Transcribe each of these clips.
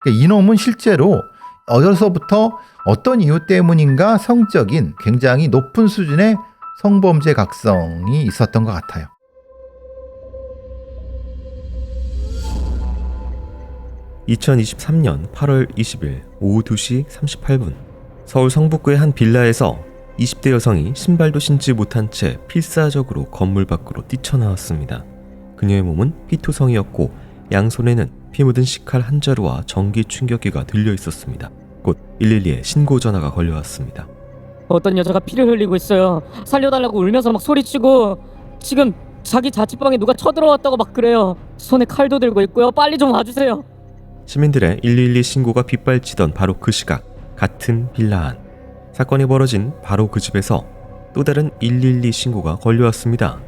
그러니까 이놈은 실제로 어려서부터 어떤 이유 때문인가 성적인 굉장히 높은 수준의 성범죄 각성이 있었던 것 같아요. (2023년 8월 20일) 오후 2시 38분 서울 성북구의 한 빌라에서 20대 여성이 신발도 신지 못한 채 필사적으로 건물 밖으로 뛰쳐나왔습니다. 그녀의 몸은 피투성이었고 양손에는 피 묻은 식칼 한 자루와 전기 충격기가 들려 있었습니다. 곧 112에 신고 전화가 걸려왔습니다. 어떤 여자가 피를 흘리고 있어요. 살려달라고 울면서 막 소리치고 지금 자기 자취방에 누가 쳐들어왔다고 막 그래요. 손에 칼도 들고 있고요. 빨리 좀 와주세요. 시민들의 112 신고가 빗발치던 바로 그 시각, 같은 빌라 안 사건이 벌어진 바로 그 집에서 또 다른 112 신고가 걸려왔습니다.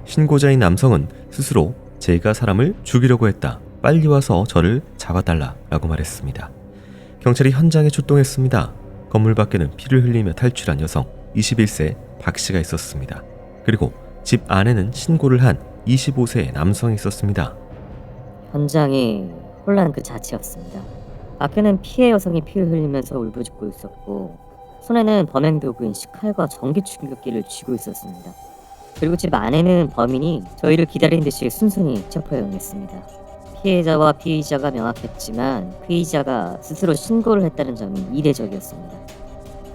신고자인 남성은 스스로 제가 사람을 죽이려고 했다. 빨리 와서 저를 잡아달라 라고 말했습니다. 경찰이 현장에 출동했습니다. 건물 밖에는 피를 흘리며 탈출한 여성 21세 박 씨가 있었습니다. 그리고 집 안에는 신고를 한 25세의 남성이 있었습니다. 현장이 혼란 그 자체였습니다. 밖에는 피해 여성이 피를 흘리면서 울부짖고 있었고 손에는 범행 도구인 식칼과 전기 충격기를 쥐고 있었습니다. 그리고 집 안에는 범인이 저희를 기다린 듯이 순순히 체포해 응했습니다. 피해자와 피의자가 명확했지만 피의자가 스스로 신고를 했다는 점이 이례적이었습니다.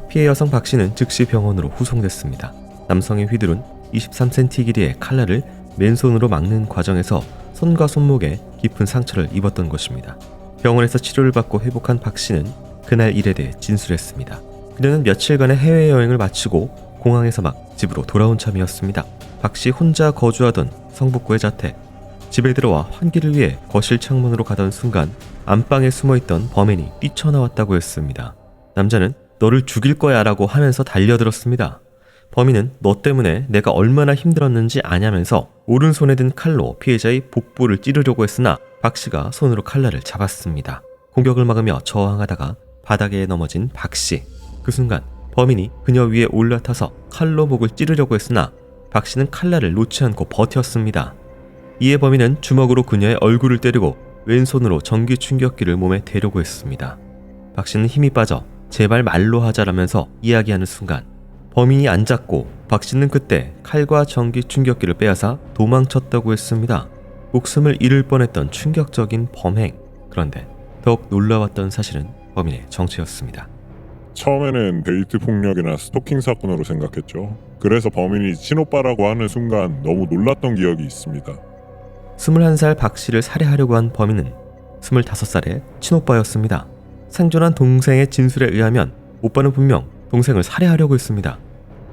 피해 여성 박 씨는 즉시 병원으로 후송됐습니다. 남성이 휘두른 23cm 길이의 칼날을 맨손으로 막는 과정에서 손과 손목에 깊은 상처를 입었던 것입니다. 병원에서 치료를 받고 회복한 박 씨는 그날 일에 대해 진술했습니다. 그녀는 며칠간의 해외여행을 마치고 공항에서 막 집으로 돌아온 참이었습니다. 박 씨 혼자 거주하던 성북구의 자택. 집에 들어와 환기를 위해 거실 창문으로 가던 순간 안방에 숨어있던 범인이 뛰쳐나왔다고 했습니다. 남자는 너를 죽일 거야 라고 하면서 달려들었습니다. 범인은 너 때문에 내가 얼마나 힘들었는지 아냐면서 오른손에 든 칼로 피해자의 복부를 찌르려고 했으나 박 씨가 손으로 칼날을 잡았습니다. 공격을 막으며 저항하다가 바닥에 넘어진 박 씨. 그 순간 범인이 그녀 위에 올라타서 칼로 목을 찌르려고 했으나 박 씨는 칼날을 놓지 않고 버텼습니다. 이에 범인은 주먹으로 그녀의 얼굴을 때리고 왼손으로 전기 충격기를 몸에 대려고 했습니다. 박 씨는 힘이 빠져 제발 말로 하자라면서 이야기하는 순간 범인이 앉았고 박 씨는 그때 칼과 전기 충격기를 빼앗아 도망쳤다고 했습니다. 목숨을 잃을 뻔했던 충격적인 범행. 그런데 더욱 놀라웠던 사실은 범인의 정체였습니다. 처음에는 데이트 폭력이나 스토킹 사건으로 생각했죠. 그래서 범인이 친오빠라고 하는 순간 너무 놀랐던 기억이 있습니다. 21살 박 씨를 살해하려고 한 범인은 25살의 친오빠였습니다. 생존한 동생의 진술에 의하면 오빠는 분명 동생을 살해하려고 했습니다.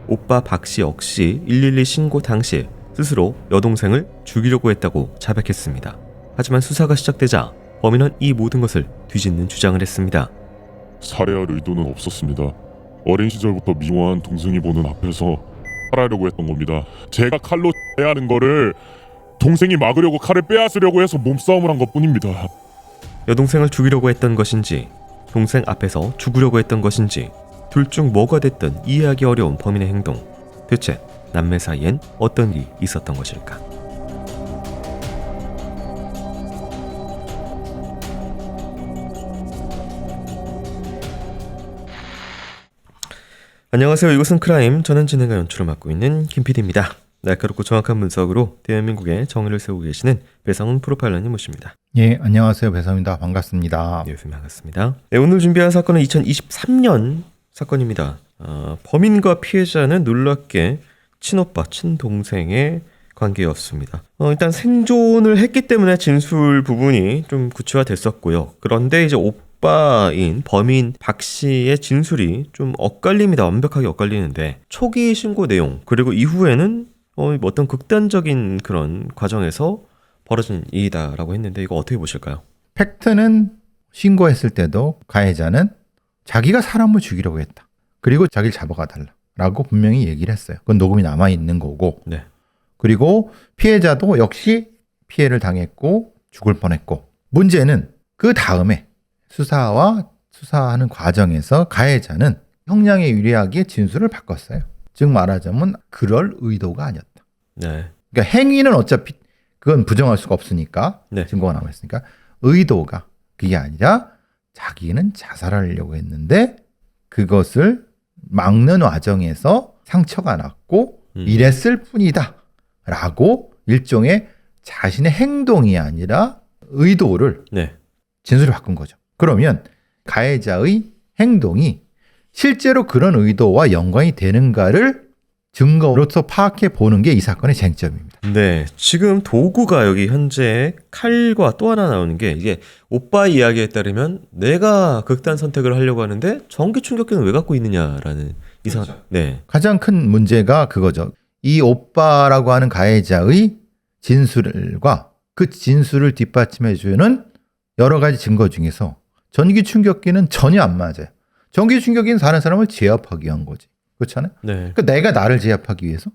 오빠 박 씨 역시 112 신고 당시 스스로 여동생을 죽이려고 했다고 자백했습니다. 하지만 수사가 시작되자 범인은 이 모든 것을 뒤집는 주장을 했습니다. 살해할 의도는 없었습니다. 어린 시절부터 미워한 동생이 보는 앞에서 살하려고 했던 겁니다. 제가 칼로 해야 하는 거를 동생이 막으려고 칼을 빼앗으려고 해서 몸싸움을 한 것뿐입니다. 여동생을 죽이려고 했던 것인지 동생 앞에서 죽으려고 했던 것인지 둘 중 뭐가 됐든 이해하기 어려운 범인의 행동. 대체 남매 사이엔 어떤 일이 있었던 것일까? 안녕하세요. 이것은 크라임. 저는 진행과 연출을 맡고 있는 김PD입니다. 날카롭고 정확한 분석으로 대한민국의 정의를 세우고 계시는 배상훈 프로파일러님 모십니다. 예, 안녕하세요. 배상입니다. 반갑습니다. 네, 반갑습니다. 네, 오늘 준비한 사건은 2023년 사건입니다. 범인과 피해자는 놀랍게 친오빠, 친동생의 관계였습니다. 일단 생존을 했기 때문에 진술 부분이 좀 구체화됐었고요. 그런데 이제 오빠인 범인 박 씨의 진술이 좀 엇갈립니다. 완벽하게 엇갈리는데 초기 신고 내용 그리고 이후에는 어떤 극단적인 그런 과정에서 벌어진 일이다라고 했는데 이거 어떻게 보실까요? 팩트는 신고했을 때도 가해자는 자기가 사람을 죽이려고 했다. 그리고 자기를 잡아가 달라. 라고 분명히 얘기를 했어요. 그건 녹음이 남아있는 거고. 네. 그리고 피해자도 역시 피해를 당했고 죽을 뻔했고. 문제는 그 다음에 수사하는 과정에서 가해자는 형량에 유리하게 진술을 바꿨어요. 즉 말하자면 그럴 의도가 아니었다. 네. 그러니까 행위는 어차피 그건 부정할 수가 없으니까 네. 증거가 남아있으니까 의도가 그게 아니라 자기는 자살하려고 했는데 그것을 막는 과정에서 상처가 났고 이랬을 뿐이다 라고 일종의 자신의 행동이 아니라 의도를 네. 진술을 바꾼 거죠. 그러면 가해자의 행동이 실제로 그런 의도와 연관이 되는가를 증거로서 파악해 보는 게 이 사건의 쟁점입니다. 네, 지금 도구가 여기 현재 칼과 또 하나 나오는 게 이게 오빠 이야기에 따르면 내가 극단 선택을 하려고 하는데 전기 충격기는 왜 갖고 있느냐라는 이상. 네, 가장 큰 문제가 그거죠. 이 오빠라고 하는 가해자의 진술과 그 진술을 뒷받침해주는 여러 가지 증거 중에서 전기 충격기는 전혀 안 맞아요. 전기 충격기는 다른 사람을 제압하기 위한 거지. 그렇잖아요. 네, 그러니까 내가 나를 제압하기 위해서?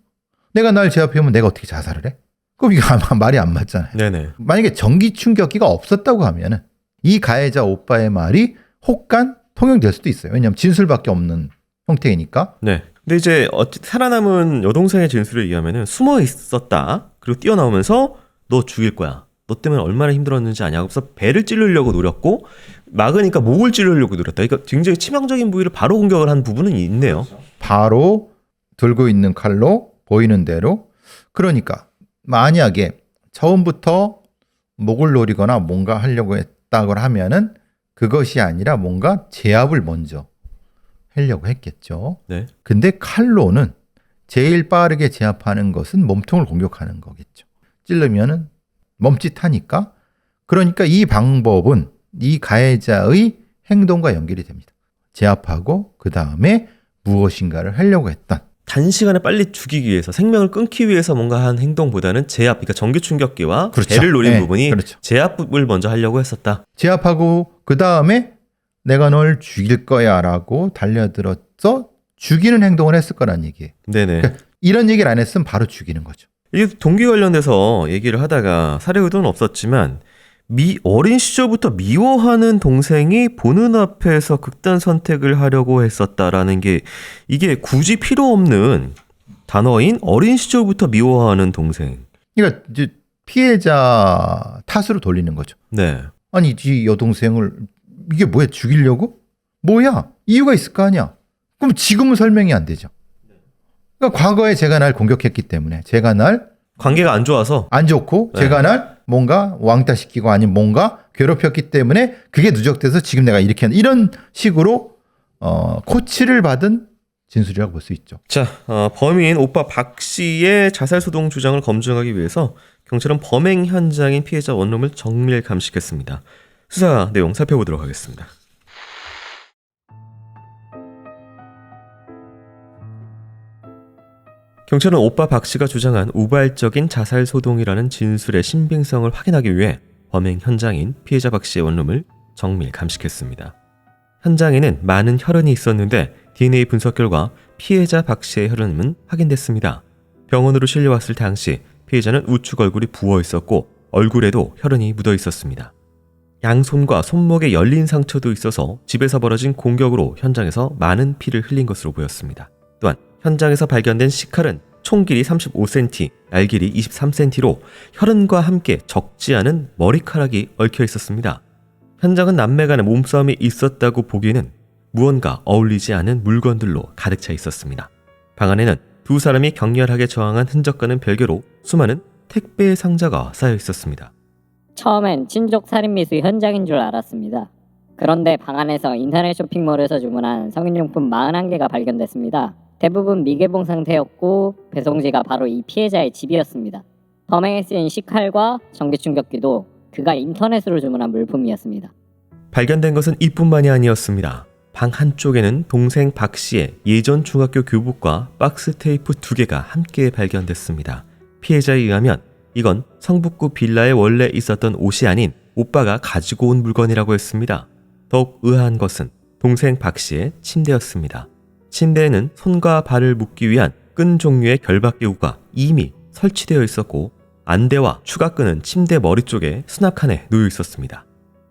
내가 나를 제압하면 내가 어떻게 자살을 해? 그럼 이거 아마 말이 안 맞잖아요. 네네. 만약에 전기 충격기가 없었다고 하면은 이 가해자 오빠의 말이 혹간 통용될 수도 있어요. 왜냐하면 진술밖에 없는 형태이니까. 네. 근데 이제 살아남은 여동생의 진술에 의하면은 숨어 있었다. 그리고 뛰어나오면서 너 죽일 거야. 너 때문에 얼마나 힘들었는지 아냐. 그래서 배를 찌르려고 노렸고 막으니까 목을 찌르려고 노렸다. 그러니까 굉장히 치명적인 부위를 바로 공격을 한 부분은 있네요. 바로 들고 있는 칼로 보이는 대로. 그러니까 만약에 처음부터 목을 노리거나 뭔가 하려고 했다고 하면은 그것이 아니라 뭔가 제압을 먼저 하려고 했겠죠. 네. 근데 칼로는 제일 빠르게 제압하는 것은 몸통을 공격하는 거겠죠. 찌르면은 멈칫하니까. 그러니까 이 방법은 이 가해자의 행동과 연결이 됩니다. 제압하고 그 다음에 무엇인가를 하려고 했던. 단시간에 빨리 죽이기 위해서 생명을 끊기 위해서 뭔가 한 행동보다는 제압, 그러니까 전기 충격기와 그렇죠. 배를 노린 네, 부분이 그렇죠. 제압을 먼저 하려고 했었다. 제압하고 그 다음에 내가 널 죽일 거야 라고 달려들어서 죽이는 행동을 했을 거란 얘기예요. 네네. 그러니까 이런 얘기를 안 했으면 바로 죽이는 거죠. 이 동기 관련돼서 얘기를 하다가 살해 의도는 없었지만 어린 시절부터 미워하는 동생이 보는 앞에서 극단 선택을 하려고 했었다라는 게 이게 굳이 필요 없는 단어인 어린 시절부터 미워하는 동생. 그러니까 이제 피해자 탓으로 돌리는 거죠. 네. 아니 이 여동생을 이게 뭐야 죽이려고? 뭐야 이유가 있을 거 아니야. 그럼 지금은 설명이 안 되죠. 그러니까 과거에 제가 날 공격했기 때문에 제가 날 관계가 안 좋아서. 안 좋고 네. 제가 날 뭔가 왕따시키고 아니면 뭔가 괴롭혔기 때문에 그게 누적돼서 지금 내가 이렇게 하는 이런 식으로 코치를 받은 진술이라고 볼 수 있죠. 자, 범인 오빠 박 씨의 자살 소동 주장을 검증하기 위해서 경찰은 범행 현장인 피해자 원룸을 정밀 감식했습니다. 수사 내용 살펴보도록 하겠습니다. 경찰은 오빠 박 씨가 주장한 우발적인 자살 소동이라는 진술의 신빙성을 확인하기 위해 범행 현장인 피해자 박 씨의 원룸을 정밀 감식했습니다. 현장에는 많은 혈흔이 있었는데 DNA 분석 결과 피해자 박 씨의 혈흔은 확인됐습니다. 병원으로 실려왔을 당시 피해자는 우측 얼굴이 부어 있었고 얼굴에도 혈흔이 묻어 있었습니다. 양손과 손목에 열린 상처도 있어서 집에서 벌어진 공격으로 현장에서 많은 피를 흘린 것으로 보였습니다. 또한 현장에서 발견된 식칼은 총 길이 35cm, 날 길이 23cm로 혈흔과 함께 적지 않은 머리카락이 얽혀 있었습니다. 현장은 남매 간의 몸싸움이 있었다고 보기에는 무언가 어울리지 않은 물건들로 가득 차 있었습니다. 방 안에는 두 사람이 격렬하게 저항한 흔적과는 별개로 수많은 택배 상자가 쌓여 있었습니다. 처음엔 친족 살인 미수 현장인 줄 알았습니다. 그런데 방 안에서 인터넷 쇼핑몰에서 주문한 성인용품 41개가 발견됐습니다. 대부분 미개봉 상태였고 배송지가 바로 이 피해자의 집이었습니다. 범행에 쓰인 식칼과 전기충격기도 그가 인터넷으로 주문한 물품이었습니다. 발견된 것은 이뿐만이 아니었습니다. 방 한쪽에는 동생 박 씨의 예전 중학교 교복과 박스 테이프 2개가 함께 발견됐습니다. 피해자에 의하면 이건 성북구 빌라에 원래 있었던 옷이 아닌 오빠가 가지고 온 물건이라고 했습니다. 더욱 의아한 것은 동생 박 씨의 침대였습니다. 침대에는 손과 발을 묶기 위한 끈 종류의 결박기구가 이미 설치되어 있었고 안대와 추가끈은 침대 머리 쪽에 수납칸에 놓여 있었습니다.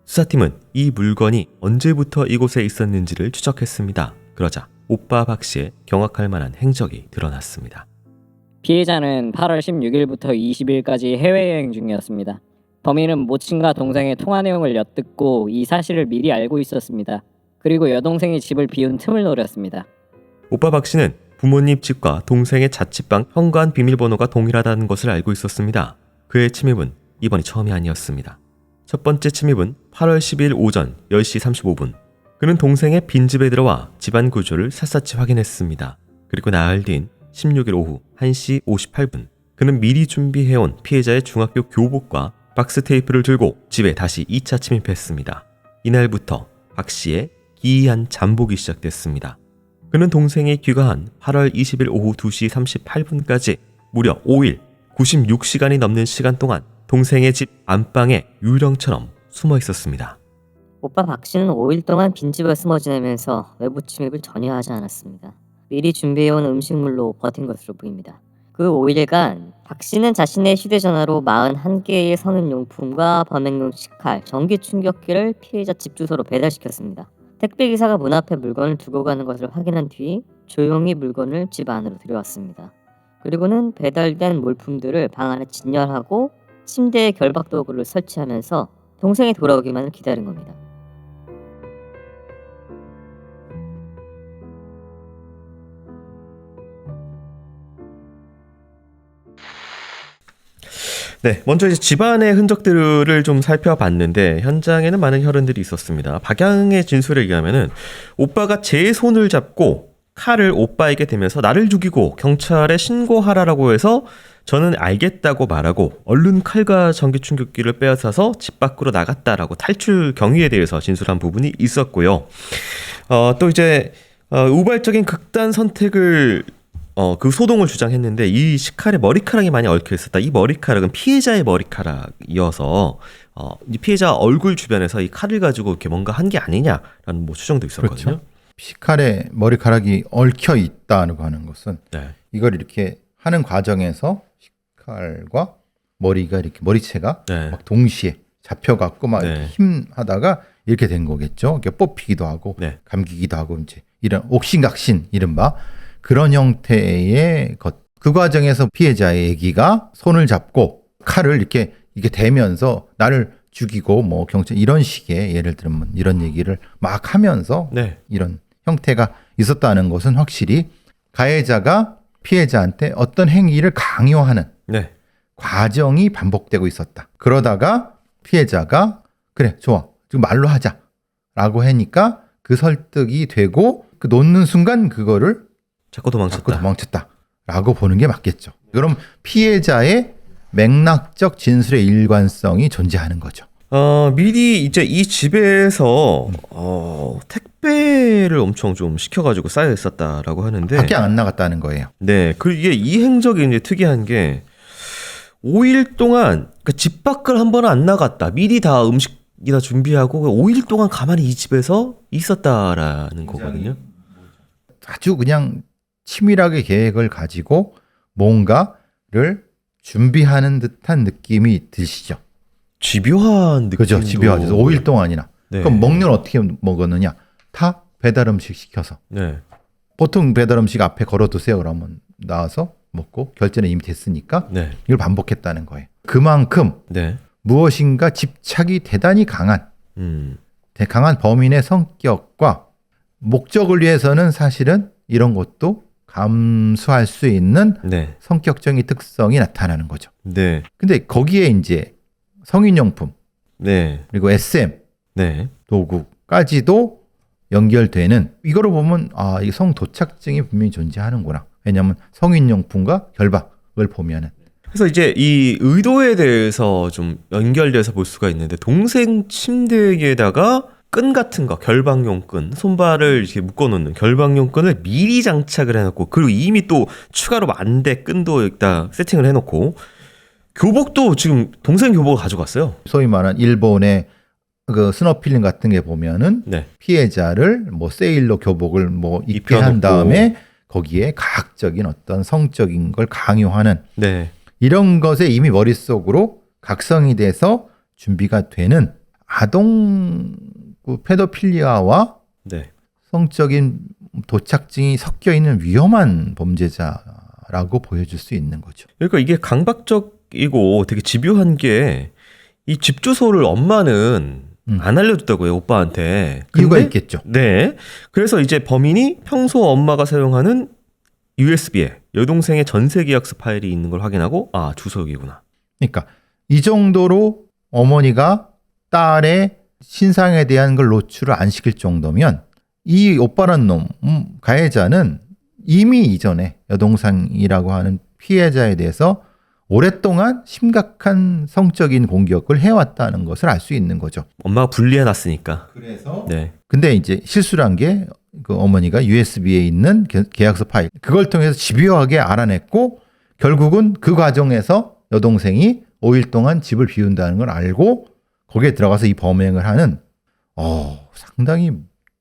수사팀은 이 물건이 언제부터 이곳에 있었는지를 추적했습니다. 그러자 오빠 박 씨의 경악할 만한 행적이 드러났습니다. 피해자는 8월 16일부터 20일까지 해외여행 중이었습니다. 범인은 모친과 동생의 통화 내용을 엿듣고 이 사실을 미리 알고 있었습니다. 그리고 여동생이 집을 비운 틈을 노렸습니다. 오빠 박 씨는 부모님 집과 동생의 자취방 현관 비밀번호가 동일하다는 것을 알고 있었습니다. 그의 침입은 이번이 처음이 아니었습니다. 첫 번째 침입은 8월 12일 오전 10시 35분. 그는 동생의 빈집에 들어와 집안 구조를 샅샅이 확인했습니다. 그리고 나흘 뒤인 16일 오후 1시 58분. 그는 미리 준비해온 피해자의 중학교 교복과 박스 테이프를 들고 집에 다시 2차 침입했습니다. 이날부터 박 씨의 기이한 잠복이 시작됐습니다. 그는 동생이 귀가한 8월 20일 오후 2시 38분까지 무려 5일 96시간이 넘는 시간 동안 동생의 집 안방에 유령처럼 숨어 있었습니다. 오빠 박 씨는 5일 동안 빈집을 숨어 지내면서 외부 침입을 전혀 하지 않았습니다. 미리 준비해온 음식물로 버틴 것으로 보입니다. 그 5일간 박 씨는 자신의 휴대전화로 41개의 성인용품과 범행용 식칼, 전기 충격기를 피해자 집 주소로 배달시켰습니다. 택배기사가 문 앞에 물건을 두고 가는 것을 확인한 뒤 조용히 물건을 집 안으로 들여왔습니다. 그리고는 배달된 물품들을 방 안에 진열하고 침대에 결박 도구를 설치하면서 동생이 돌아오기만을 기다린 겁니다. 네, 먼저 이제 집안의 흔적들을 좀 살펴봤는데 현장에는 많은 혈흔들이 있었습니다. 박양의 진술에 의하면은 오빠가 제 손을 잡고 칼을 오빠에게 대면서 나를 죽이고 경찰에 신고하라라고 해서 저는 알겠다고 말하고 얼른 칼과 전기 충격기를 빼앗아서 집 밖으로 나갔다라고 탈출 경위에 대해서 진술한 부분이 있었고요. 또 이제 우발적인 극단 선택을 그 소동을 주장했는데 이 식칼에 머리카락이 많이 얽혀 있었다. 이 머리카락은 피해자의 머리카락이어서 이 피해자 얼굴 주변에서 이 칼을 가지고 이렇게 뭔가 한 게 아니냐라는 뭐 추정도 있었거든요. 그렇죠. 식칼에 머리카락이 얽혀 있다고 하는 것은 네. 이걸 이렇게 하는 과정에서 식칼과 머리가 이렇게 머리채가 네. 막 동시에 잡혀갖고 막 네. 이렇게 힘하다가 이렇게 된 거겠죠. 이렇게 뽑히기도 하고 네. 감기기도 하고 이제 이런 옥신각신 이른바 그런 형태의 것. 그 과정에서 피해자의 애기가 손을 잡고 칼을 이렇게 대면서 나를 죽이고 뭐 경찰 이런 식의 예를 들면 이런 얘기를 막 하면서 네. 이런 형태가 있었다는 것은 확실히 가해자가 피해자한테 어떤 행위를 강요하는 네. 과정이 반복되고 있었다. 그러다가 피해자가 그래 좋아 지금 말로 하자라고 하니까 그 설득이 되고 그 놓는 순간 그거를 자꾸 도망쳤다. 도망쳤다라고 보는 게 맞겠죠. 그럼 피해자의 맥락적 진술의 일관성이 존재하는 거죠. 미리 이제 이 집에서 택배를 엄청 좀 시켜가지고 쌓여 있었다라고 하는데 밖에 안 나갔다는 거예요. 네, 그리고 이게 이 행적이 이제 특이한 게 5일 동안 그러니까 집 밖을 한 번은 안 나갔다. 미리 다 음식이나 준비하고 5일 동안 가만히 이 집에서 있었다라는 거거든요. 아주 그냥 치밀하게 계획을 가지고 뭔가를 준비하는 듯한 느낌이 드시죠. 집요한 느낌. 그죠? 집요하죠. 5일 동안이나. 네. 그럼 먹는 어떻게 먹었느냐? 다 배달 음식 시켜서. 네. 보통 배달 음식 앞에 걸어두세요. 그러면 나와서 먹고 결제는 이미 됐으니까 네. 이걸 반복했다는 거예요. 그만큼 네. 무엇인가 집착이 대단히 강한 범인의 성격과 목적을 위해서는 사실은 이런 것도 감수할 수 있는 네. 성격적인 특성이 나타나는 거죠. 네. 근데 거기에 이제 성인용품 네. 그리고 SM 네. 도구까지도 연결되는 이거로 보면 이 성도착증이 분명히 존재하는구나. 왜냐하면 성인용품과 결박을 보면은 그래서 이제 이 의도에 대해서 좀 연결돼서 볼 수가 있는데 동생 침대에다가 끈 같은 거, 결박용 끈, 손발을 이렇게 묶어놓는 결박용 끈을 미리 장착을 해놓고 그리고 이미 또 추가로 만대 끈도 일단 세팅을 해놓고 교복도 지금 동생 교복을 가져갔어요. 소위 말하는 일본의 그 스노필름 같은 게 보면은 네. 피해자를 뭐 세일러 교복을 뭐 입게 입혀놓고. 한 다음에 거기에 가학적인 어떤 성적인 걸 강요하는 네. 이런 것에 이미 머릿속으로 각성이 돼서 준비가 되는 아동 페도필리아와 네. 성적인 도착증이 섞여 있는 위험한 범죄자라고 보여줄 수 있는 거죠. 그러니까 이게 강박적이고 되게 집요한 게 이 집 주소를 엄마는 안 알려줬다고요, 오빠한테. 이유가 근데 있겠죠. 네. 그래서 이제 범인이 평소 엄마가 사용하는 USB에 여동생의 전세 계약서 파일이 있는 걸 확인하고 주소 여기구나. 그러니까 이 정도로 어머니가 딸의 신상에 대한 걸 노출을 안 시킬 정도면 이 오빠란 놈, 가해자는 이미 이전에 여동생이라고 하는 피해자에 대해서 오랫동안 심각한 성적인 공격을 해왔다는 것을 알 수 있는 거죠. 엄마가 분리해놨으니까. 그래서 네. 근데 이제 실수란 게 그 어머니가 USB에 있는 계약서 파일 그걸 통해서 집요하게 알아냈고 결국은 그 과정에서 여동생이 5일 동안 집을 비운다는 걸 알고 거기에 들어가서 이 범행을 하는 상당히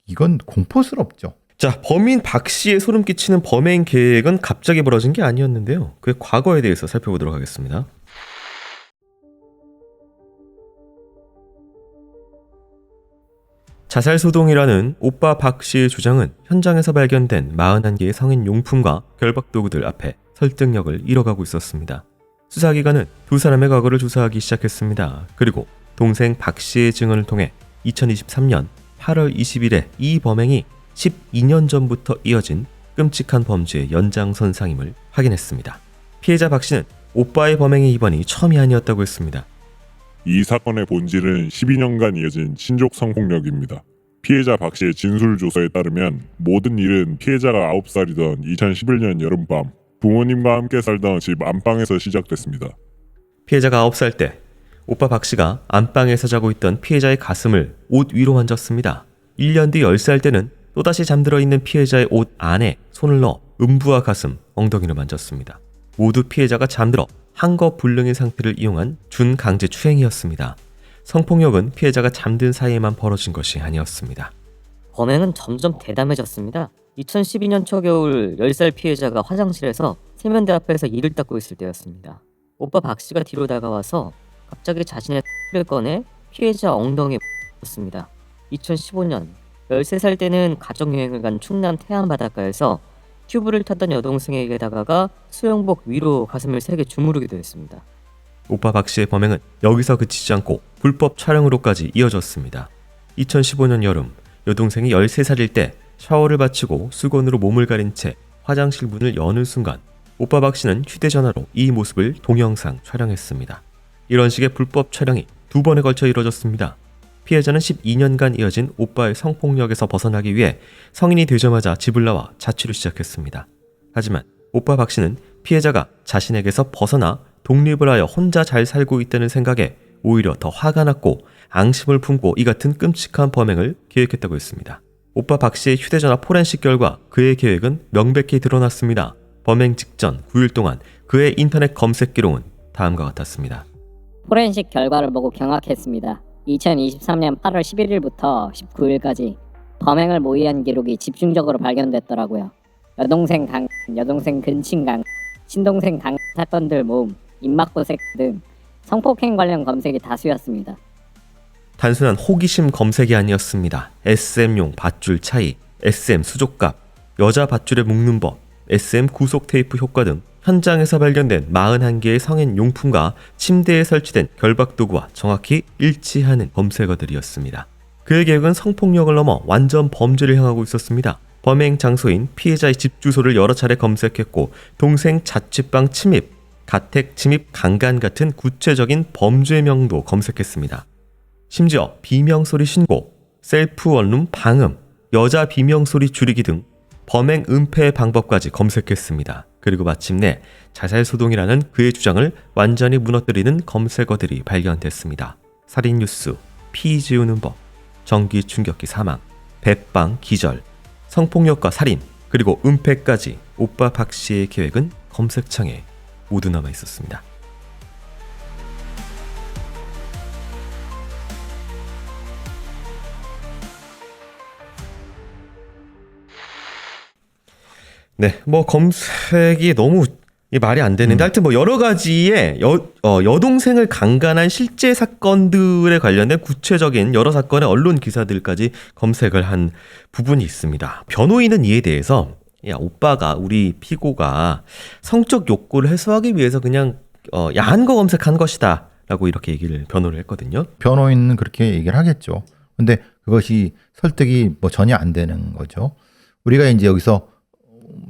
이건 공포스럽죠. 자, 범인 박 씨의 소름 끼치는 범행 계획은 갑자기 벌어진 게 아니었는데요. 그의 과거에 대해서 살펴보도록 하겠습니다. 자살소동이라는 오빠 박 씨의 주장은 현장에서 발견된 41개의 성인 용품과 결박도구들 앞에 설득력을 잃어가고 있었습니다. 수사기관은 두 사람의 과거를 조사하기 시작했습니다. 그리고 동생 박 씨의 증언을 통해 2023년 8월 20일에 이 범행이 12년 전부터 이어진 끔찍한 범죄의 연장선상임을 확인했습니다. 피해자 박 씨는 오빠의 범행의 이번이 처음이 아니었다고 했습니다. 이 사건의 본질은 12년간 이어진 친족 성폭력입니다. 피해자 박 씨의 진술 조서에 따르면 모든 일은 피해자가 9살이던 2011년 여름밤 부모님과 함께 살던 집 안방에서 시작됐습니다. 피해자가 9살 때 오빠 박 씨가 안방에서 자고 있던 피해자의 가슴을 옷 위로 만졌습니다. 1년 뒤 10살 때는 또다시 잠들어 있는 피해자의 옷 안에 손을 넣어 음부와 가슴, 엉덩이를 만졌습니다. 모두 피해자가 잠들어 한거불능의 상태를 이용한 준강제 추행이었습니다. 성폭력은 피해자가 잠든 사이에만 벌어진 것이 아니었습니다. 범행은 점점 대담해졌습니다. 2012년 초겨울 10살 피해자가 화장실에서 세면대 앞에서 이를 닦고 있을 때였습니다. 오빠 박 씨가 뒤로 다가와서 갑자기 자신의 를 꺼내 피해자 엉덩이에 었습니다. 2015년 13살 때는 가족여행을 간 충남 태안 바닷가에서 튜브를 탔던 여동생에게 다가가 수영복 위로 가슴을 세게 주무르기도 했습니다. 오빠 박 씨의 범행은 여기서 그치지 않고 불법 촬영으로까지 이어졌습니다. 2015년 여름 여동생이 13살일 때 샤워를 마치고 수건으로 몸을 가린 채 화장실 문을 여는 순간 오빠 박 씨는 휴대전화로 이 모습을 동영상 촬영했습니다. 이런 식의 불법 촬영이 2번에 걸쳐 이뤄졌습니다. 피해자는 12년간 이어진 오빠의 성폭력에서 벗어나기 위해 성인이 되자마자 집을 나와 자취를 시작했습니다. 하지만 오빠 박 씨는 피해자가 자신에게서 벗어나 독립을 하여 혼자 잘 살고 있다는 생각에 오히려 더 화가 났고 앙심을 품고 이 같은 끔찍한 범행을 계획했다고 했습니다. 오빠 박 씨의 휴대전화 포렌식 결과 그의 계획은 명백히 드러났습니다. 범행 직전 9일 동안 그의 인터넷 검색 기록은 다음과 같았습니다. 포렌식 결과를 보고 경악했습니다. 2023년 8월 11일부터 19일까지 범행을 모의한 기록이 집중적으로 발견됐더라고요. 여동생 강, 여동생 근친 강, 친동생 강 사건들 모음, 입맛고색 등 성폭행 관련 검색이 다수였습니다. 단순한 호기심 검색이 아니었습니다. SM용 밧줄 차이, SM 수족값, 여자 밧줄에 묶는 법, SM 구속 테이프 효과 등 현장에서 발견된 41개의 성인 용품과 침대에 설치된 결박도구와 정확히 일치하는 검색어들이었습니다. 그의 계획은 성폭력을 넘어 완전 범죄를 향하고 있었습니다. 범행 장소인 피해자의 집 주소를 여러 차례 검색했고 동생 자취방 침입, 가택 침입 강간 같은 구체적인 범죄명도 검색했습니다. 심지어 비명소리 신고, 셀프 원룸 방음, 여자 비명소리 줄이기 등 범행 은폐 방법까지 검색했습니다. 그리고 마침내 자살소동이라는 그의 주장을 완전히 무너뜨리는 검색어들이 발견됐습니다. 살인뉴스, 피 지우는 법, 전기 충격기 사망, 백방 기절, 성폭력과 살인, 그리고 은폐까지 오빠 박 씨의 계획은 검색창에 모두 남아 있었습니다. 네, 뭐 검색이 너무 말이 안 되는데 하여튼 뭐 여러 가지의 여동생을 강간한 실제 사건들에 관련된 구체적인 여러 사건의 언론 기사들까지 검색을 한 부분이 있습니다. 변호인은 이에 대해서 야, 오빠가 우리 피고가 성적 욕구를 해소하기 위해서 그냥 야한 거 검색한 것이다 라고 이렇게 변호를 했거든요. 변호인은 그렇게 얘기를 하겠죠. 근데 그것이 설득이 뭐 전혀 안 되는 거죠. 우리가 이제 여기서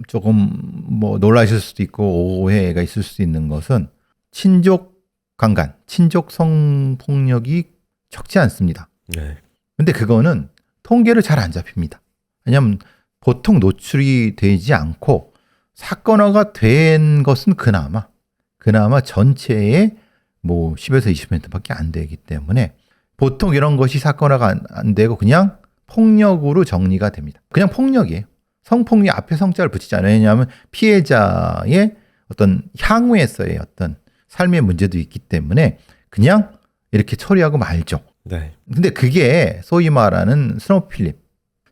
조금 뭐 놀라실 수도 있고 오해가 있을 수 있는 것은 친족 강간, 친족 성폭력이 적지 않습니다. 네. 근데 그거는 통계를 잘 안 잡힙니다. 왜냐하면 보통 노출이 되지 않고 사건화가 된 것은 그나마 전체의 뭐 10에서 20%밖에 안 되기 때문에 보통 이런 것이 사건화가 안 되고 그냥 폭력으로 정리가 됩니다. 그냥 폭력이에요. 성폭력 앞에 성자를 붙이지 않아요. 왜냐하면 피해자의 어떤 향후에서의 어떤 삶의 문제도 있기 때문에 그냥 이렇게 처리하고 말죠. 네. 근데 그게 소위 말하는 스노필름,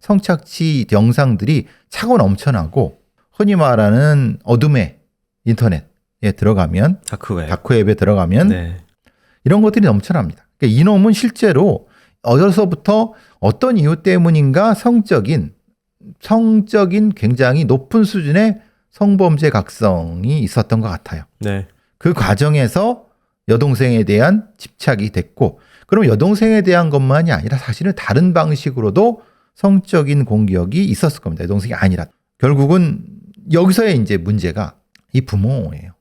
성착취 영상들이 차고 넘쳐나고 흔히 말하는 어둠의 인터넷에 들어가면 다크웹에 들어가면 네. 이런 것들이 넘쳐납니다. 그러니까 이놈은 실제로 어려서부터 어떤 이유 때문인가 성적인 굉장히 높은 수준의 성범죄 각성이 있었던 것 같아요. 네. 그 과정에서 여동생에 대한 집착이 됐고, 그럼 여동생에 대한 것만이 아니라 사실은 다른 방식으로도 성적인 공격이 있었을 겁니다. 여동생이 아니라. 결국은 여기서의 이제 문제가 이 부모예요.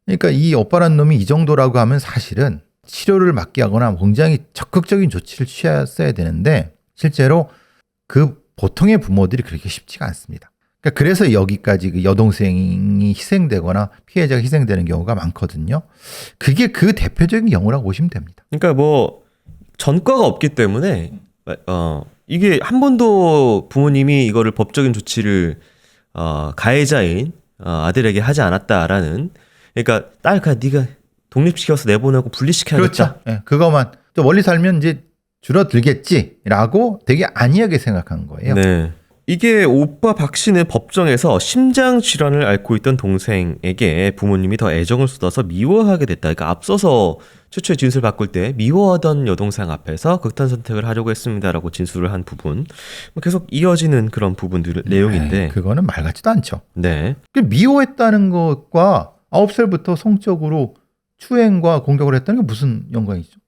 그러니까 이 오빠란 놈이 이 정도라고 하면 사실은 치료를 맡게 하거나 굉장히 적극적인 조치를 취했어야 되는데 실제로 그 보통의 부모들이 그렇게 쉽지가 않습니다. 그러니까 그래서 여기까지 그 여동생이 희생되거나 피해자가 희생되는 경우가 많거든요. 그게 그 대표적인 경우라고 보시면 됩니다. 그러니까 뭐 전과가 없기 때문에 이게 한 번도 부모님이 이거를 법적인 조치를 가해자인 아들에게 하지 않았다라는, 그러니까 딸 그냥 네가 독립시켜서 내보내고 분리시켜야겠다. 그렇죠. 네, 그것만 좀 멀리 살면 이제 줄어들겠지라고 되게 안이하게 생각한 거예요. 네. 이게 오빠 박 씨는 법정에서 심장 질환을 앓고 있던 동생에게 부모님이 더 애정을 쏟아서 미워하게 됐다. 그러니까 앞서서 최초의 진술 바꿀 때 미워하던 여동생 앞에서 극단 선택을 하려고 했습니다라고 진술을 한 부분, 계속 이어지는 그런 부분들 내용인데, 그거는 말 같지도 않죠. 네, 미워했다는 것과 9살부터 성적으로 추행과 공격을 했다는 게 무슨 연관이죠?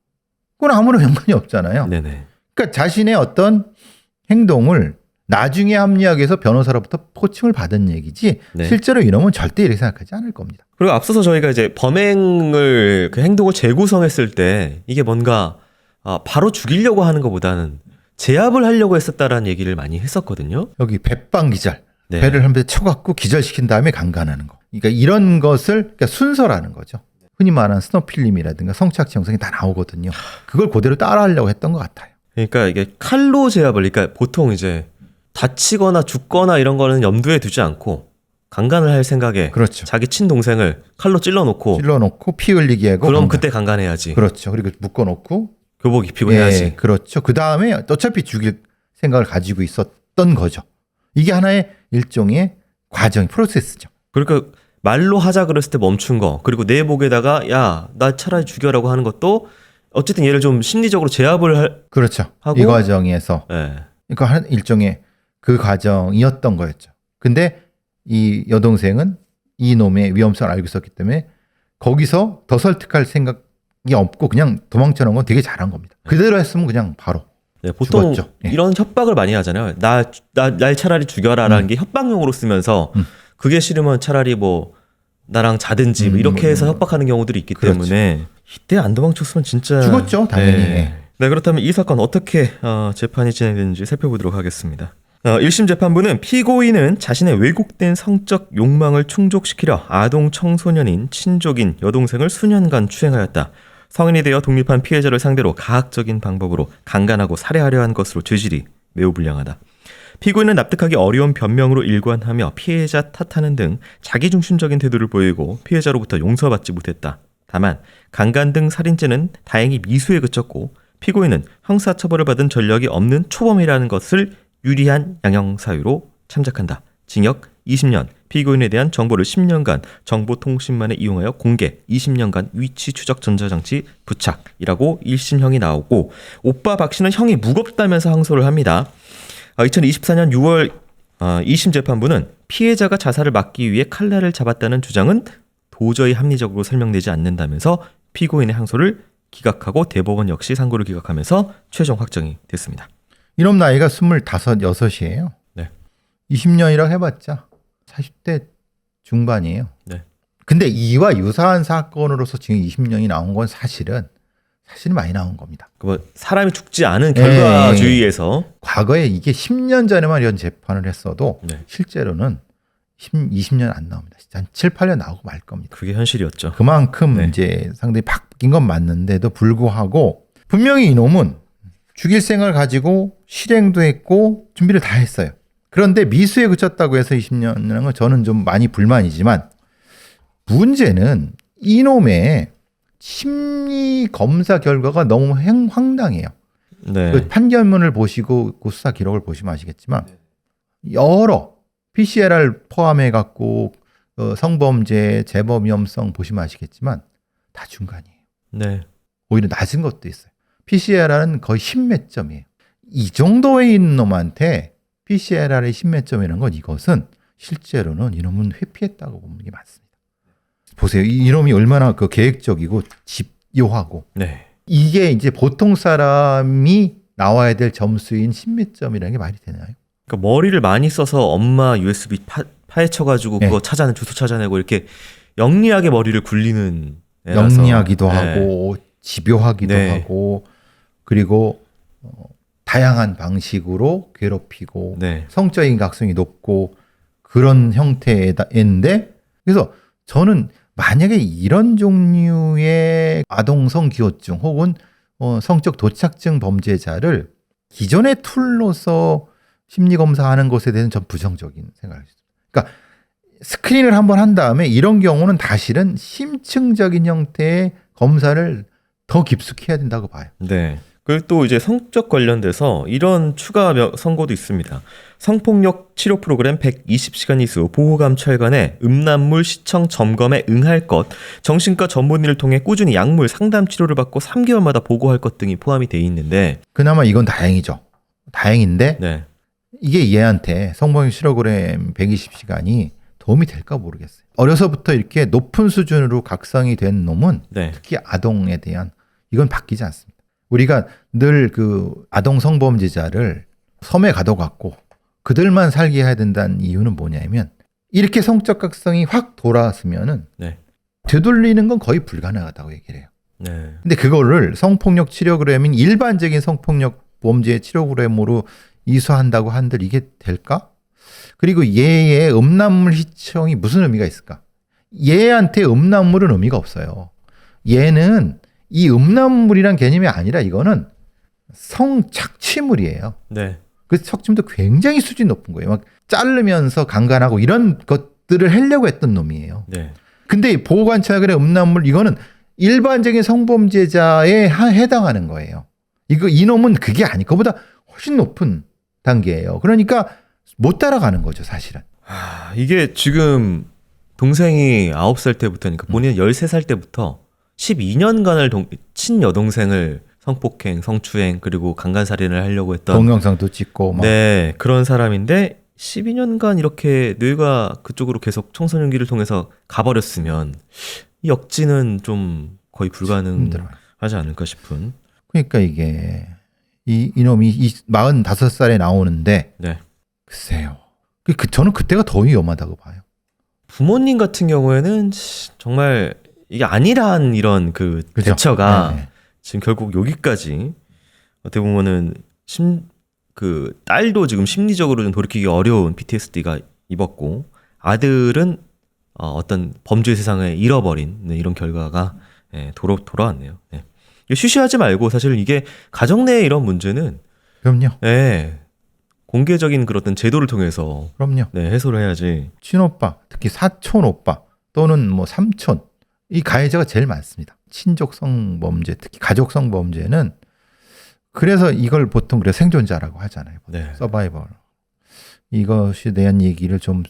그건 아무런 연관이 없잖아요. 네네. 그러니까 자신의 어떤 행동을 나중에 합리화해서 변호사로부터 코칭을 받은 얘기지 네. 실제로 이놈은 절대 이렇게 생각하지 않을 겁니다. 그리고 앞서서 저희가 이제 범행을 그 행동을 재구성했을 때 이게 뭔가 바로 죽이려고 하는 것보다는 제압을 하려고 했었다라는 얘기를 많이 했었거든요. 여기 배빵 기절, 네. 배를 한 대 쳐갖고 기절시킨 다음에 강간하는 거. 그러니까 이런 것을 그러니까 순서라는 거죠. 흔히 말하는 스노필름이라든가 성착취 영상이 다 나오거든요. 그걸 그대로 따라하려고 했던 것 같아요. 그러니까 이게 칼로 제압을, 그러니까 보통 이제 다치거나 죽거나 이런 거는 염두에 두지 않고 강간을 할 생각에 그렇죠. 자기 친동생을 칼로 찔러놓고 피 흘리게 하고 그럼 강간. 그때 강간해야지. 그렇죠. 그리고 묶어놓고 교복 입히고 해야지. 그렇죠. 그 다음에 어차피 죽일 생각을 가지고 있었던 거죠. 이게 하나의 일종의 과정, 프로세스죠. 그러니까 말로 하자 그랬을 때 멈춘 거, 그리고 내 목에다가 야, 나 차라리 죽여라고 하는 것도 어쨌든 얘를 좀 심리적으로 제압을 그렇죠. 하고 이 과정에서 네. 그러니까 한 일종의 그 과정이었던 거였죠. 근데 이 여동생은 이 놈의 위험성을 알고 있었기 때문에 거기서 더 설득할 생각이 없고 그냥 도망쳐놓은 건 되게 잘한 겁니다. 그대로 했으면 그냥 바로 네, 보통 죽었죠. 예. 이런 협박을 많이 하잖아요. 날 차라리 죽여라라는 게 협박용으로 쓰면서 그게 싫으면 차라리 뭐 나랑 자든지 뭐 이렇게 해서 협박하는 경우들이 있기 그렇죠. 때문에 이때 안 도망쳤으면 진짜 죽었죠, 당연히. 네. 네, 그렇다면 이 사건 어떻게 재판이 진행되는지 살펴보도록 하겠습니다. 1심 재판부는 피고인은 자신의 왜곡된 성적 욕망을 충족시키려 아동 청소년인 친족인 여동생을 수년간 추행하였다. 성인이 되어 독립한 피해자를 상대로 가학적인 방법으로 강간하고 살해하려 한 것으로 죄질이 매우 불량하다. 피고인은 납득하기 어려운 변명으로 일관하며 피해자 탓하는 등 자기중심적인 태도를 보이고 피해자로부터 용서받지 못했다. 다만 강간 등 살인죄는 다행히 미수에 그쳤고 피고인은 형사처벌을 받은 전력이 없는 초범이라는 것을 유리한 양형사유로 참작한다. 징역 20년, 피고인에 대한 정보를 10년간 정보통신만에 이용하여 공개, 20년간 위치 추적 전자장치 부착이라고 1심형이 나오고, 오빠 박 씨는 형이 무겁다면서 항소를 합니다. 2024년 6월 2심 재판부는 피해자가 자살을 막기 위해 칼날을 잡았다는 주장은 도저히 합리적으로 설명되지 않는다면서 피고인의 항소를 기각하고 대법원 역시 상고를 기각하면서 최종 확정이 됐습니다. 이놈 나이가 25, 6이에요. 네. 20년이라고 해봤자 40대 중반이에요. 네. 근데 이와 유사한 사건으로서 지금 20년이 나온 건 사실은 많이 나온 겁니다. 뭐 사람이 죽지 않은 결과주의에서 과거에 이게 10년 전에만 이런 재판을 했어도 네. 실제로는 20년 안 나옵니다. 진짜 한 7, 8년 나오고 말 겁니다. 그게 현실이었죠. 그만큼 네. 이제 상당히 바뀐 건 맞는데도 불구하고 분명히 이놈은 죽일 생각을 가지고 실행도 했고 준비를 다 했어요. 그런데 미수에 그쳤다고 해서 20년이라는 건 저는 좀 많이 불만이지만 문제는 이놈의 심리 검사 결과가 너무 황당해요. 네. 그 판결문을 보시고 그 수사 기록을 보시면 아시겠지만 여러 PCR을 포함해 갖고 성범죄, 재범 위험성 보시면 아시겠지만 다 중간이에요. 네. 오히려 낮은 것도 있어요. PCR은 거의 10몇 점이에요. 이 정도에 있는 놈한테 PCR의 10몇 점이라는 건 이것은 실제로는 이놈은 회피했다고 보는 게 맞습니다. 보세요. 이놈이 얼마나 그 계획적이고 집요하고 네. 이게 이제 보통 사람이 나와야 될 점수인 10몇 점이라는 게 말이 되나요? 그러니까 머리를 많이 써서 엄마 USB 파헤쳐가지고 네. 그거 주소 찾아내고 이렇게 영리하게 머리를 굴리는 애라서. 영리하기도 네. 하고 집요하기도 네. 하고 그리고 다양한 방식으로 괴롭히고 네. 성적인 각성이 높고 그런 형태인데 그래서 저는 만약에 이런 종류의 아동 성기호증 혹은 성적 도착증 범죄자를 기존의 툴로서 심리검사하는 것에 대해서는 전 부정적인 생각을 했습니다. 그러니까 스크린을 한번 한 다음에 이런 경우는 사실은 심층적인 형태의 검사를 더 깊숙이 해야 된다고 봐요. 네. 그리고 또 이제 성적 관련돼서 이런 추가 선고도 있습니다. 성폭력 치료 프로그램 120시간 이수 보호감찰관의 음란물 시청 점검에 응할 것, 정신과 전문의를 통해 꾸준히 약물 상담 치료를 받고 3개월마다 보고할 것 등이 포함이 돼 있는데 그나마 이건 다행이죠. 다행인데 네. 이게 얘한테 성범죄 실어그램 120시간이 도움이 될까 모르겠어요. 어려서부터 이렇게 높은 수준으로 각성이 된 놈은 네. 특히 아동에 대한 이건 바뀌지 않습니다. 우리가 늘 그 아동 성범죄자를 섬에 가둬갖고 그들만 살게 해야 된다는 이유는 뭐냐면 이렇게 성적 각성이 확 돌아왔으면은 네. 되돌리는 건 거의 불가능하다고 얘기를 해요. 네. 근데 그거를 성폭력 치료그램인 일반적인 성폭력 범죄 치료그램으로 이수한다고 한들 이게 될까? 그리고 얘의 음란물 시청이 무슨 의미가 있을까? 얘한테 음란물은 의미가 없어요. 얘는 이 음란물이란 개념이 아니라 이거는 성착취물이에요. 네. 그 척침도 굉장히 수준이 높은 거예요. 막 자르면서 강간하고 이런 것들을 하려고 했던 놈이에요. 네. 근데 보호관찰관의 음란물 이거는 일반적인 성범죄자에 해당하는 거예요. 이놈은 그게 아니, 그보다 훨씬 높은 단계예요. 그러니까 못 따라가는 거죠, 사실은. 이게 지금 동생이 9살 때부터니까 본인은 13살 때부터 12년간을 친여동생을 성폭행, 성추행 그리고 강간살인을 하려고 했던 동영상도 찍고 막. 네, 그런 사람인데 12년간 이렇게 뇌가 그쪽으로 계속 청소년기를 통해서 가버렸으면 이 역지는 좀 거의 힘들어요. 불가능하지 않을까 싶은. 그러니까 이게 이놈이 45살에 나오는데 네. 글쎄요. 저는 그때가 더 위험하다고 봐요. 부모님 같은 경우에는 정말 이게 아니란 이런 그 그죠? 대처가 네. 지금 결국 여기까지 어떻게 보면은 그 딸도 지금 심리적으로 좀 돌이키기 어려운 PTSD가 입었고 아들은 어떤 범죄 세상에 잃어버린 이런 결과가 돌아왔네요. 네. 쉬쉬하지 말고 사실 이게 가정 내의 이런 문제는 그럼요. 공개적인 그런 제도를 통해서 그럼요. 해소를 해야지. 친오빠, 특히 사촌 오빠 또는 뭐 삼촌 이 가해자가 제일 많습니다. 친족 성범죄, 특히 가족 성범죄는 그래서 이걸 보통 그래 생존자라고 하잖아요. 네. 서바이벌. 이것에 대한 얘기를 좀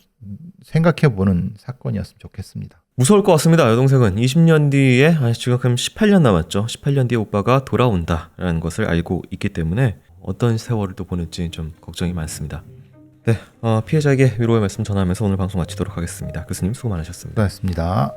생각해보는 사건이었으면 좋겠습니다. 무서울 것 같습니다. 여동생은 20년 뒤에 지금 18년 남았죠. 18년 뒤에 오빠가 돌아온다라는 것을 알고 있기 때문에 어떤 세월을 또 보낼지 좀 걱정이 많습니다. 네, 피해자에게 위로의 말씀 전하면서 오늘 방송 마치도록 하겠습니다. 교수님 수고 많으셨습니다. 고맙습니다.